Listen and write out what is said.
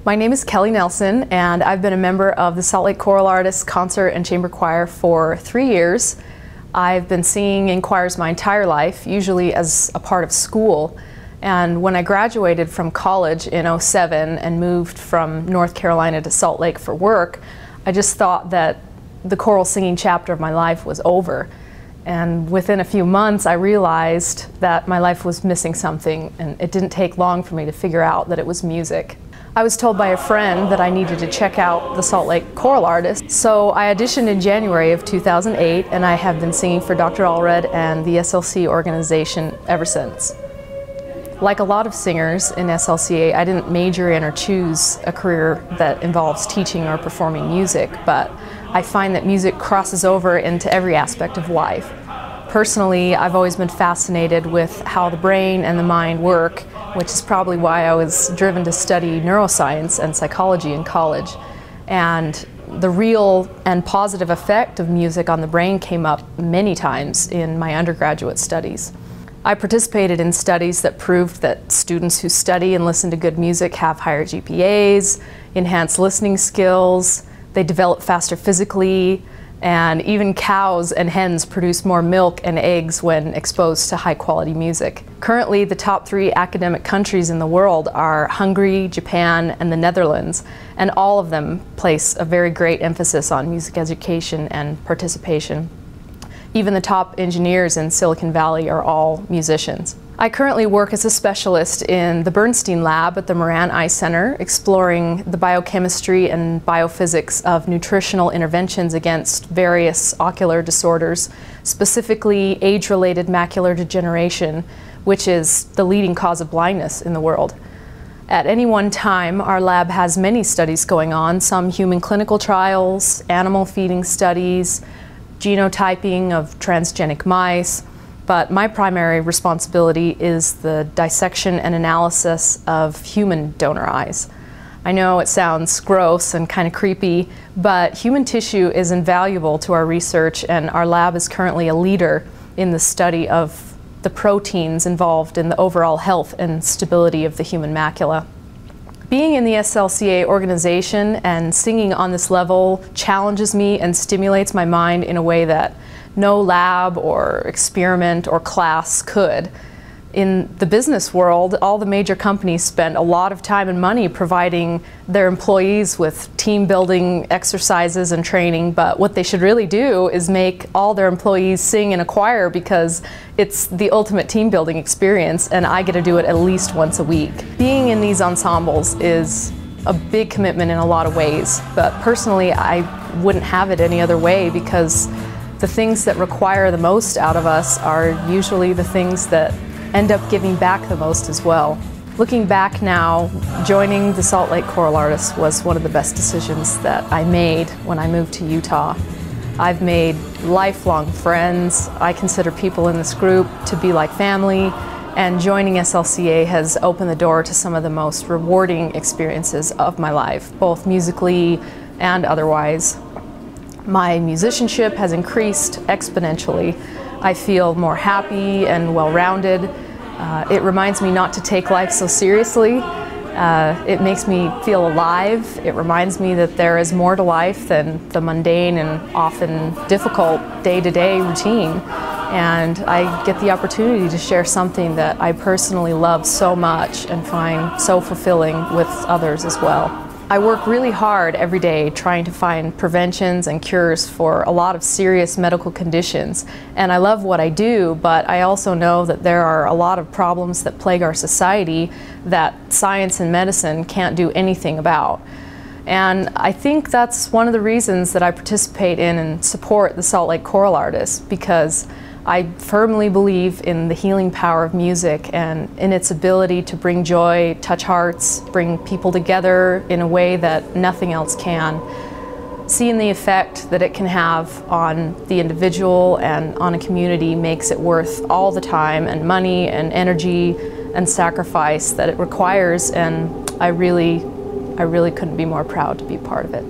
My name is Kelly Nelson, and I've been a member of the Salt Lake Choral Artists Concert and Chamber Choir for 3 years. I've been singing in choirs my entire life, usually as a part of school. And when I graduated from college in '07 and moved from North Carolina to Salt Lake for work, I just thought that the choral singing chapter of my life was over. And within a few months, I realized that my life was missing something, and it didn't take long for me to figure out that it was music. I was told by a friend that I needed to check out the Salt Lake Choral Artists, so I auditioned in January of 2008, and I have been singing for Dr. Allred and the SLCA organization ever since. Like a lot of singers in SLCA, I didn't major in or choose a career that involves teaching or performing music, but I find that music crosses over into every aspect of life. Personally, I've always been fascinated with how the brain and the mind work, which is probably why I was driven to study neuroscience and psychology in college. And the real and positive effect of music on the brain came up many times in my undergraduate studies. I participated in studies that proved that students who study and listen to good music have higher GPAs, enhanced listening skills, they develop faster physically, and even cows and hens produce more milk and eggs when exposed to high-quality music. Currently, the top 3 academic countries in the world are Hungary, Japan, and the Netherlands, and all of them place a very great emphasis on music education and participation. Even the top engineers in Silicon Valley are all musicians. I currently work as a specialist in the Bernstein Lab at the Moran Eye Center, exploring the biochemistry and biophysics of nutritional interventions against various ocular disorders, specifically age-related macular degeneration, which is the leading cause of blindness in the world. At any one time, our lab has many studies going on, some human clinical trials, animal feeding studies, genotyping of transgenic mice, but my primary responsibility is the dissection and analysis of human donor eyes. I know it sounds gross and kind of creepy, but human tissue is invaluable to our research, and our lab is currently a leader in the study of the proteins involved in the overall health and stability of the human macula. Being in the SLCA organization and singing on this level challenges me and stimulates my mind in a way that no lab or experiment or class could. In the business world, all the major companies spend a lot of time and money providing their employees with team building exercises and training, but what they should really do is make all their employees sing in a choir, because it's the ultimate team building experience, and I get to do it at least once a week. Being in these ensembles is a big commitment in a lot of ways, but personally I wouldn't have it any other way, because the things that require the most out of us are usually the things that end up giving back the most as well. Looking back now, joining the Salt Lake Choral Artists was one of the best decisions that I made when I moved to Utah. I've made lifelong friends. I consider people in this group to be like family, and joining SLCA has opened the door to some of the most rewarding experiences of my life, both musically and otherwise. My musicianship has increased exponentially. I feel more happy and well-rounded. It reminds me not to take life so seriously. It makes me feel alive. It reminds me that there is more to life than the mundane and often difficult day-to-day routine. And I get the opportunity to share something that I personally love so much and find so fulfilling with others as well. I work really hard every day trying to find preventions and cures for a lot of serious medical conditions, and I love what I do, but I also know that there are a lot of problems that plague our society that science and medicine can't do anything about. And I think that's one of the reasons that I participate in and support the Salt Lake Choral Artists, because I firmly believe in the healing power of music and in its ability to bring joy, touch hearts, bring people together in a way that nothing else can. Seeing the effect that it can have on the individual and on a community makes it worth all the time and money and energy and sacrifice that it requires, and I really couldn't be more proud to be part of it.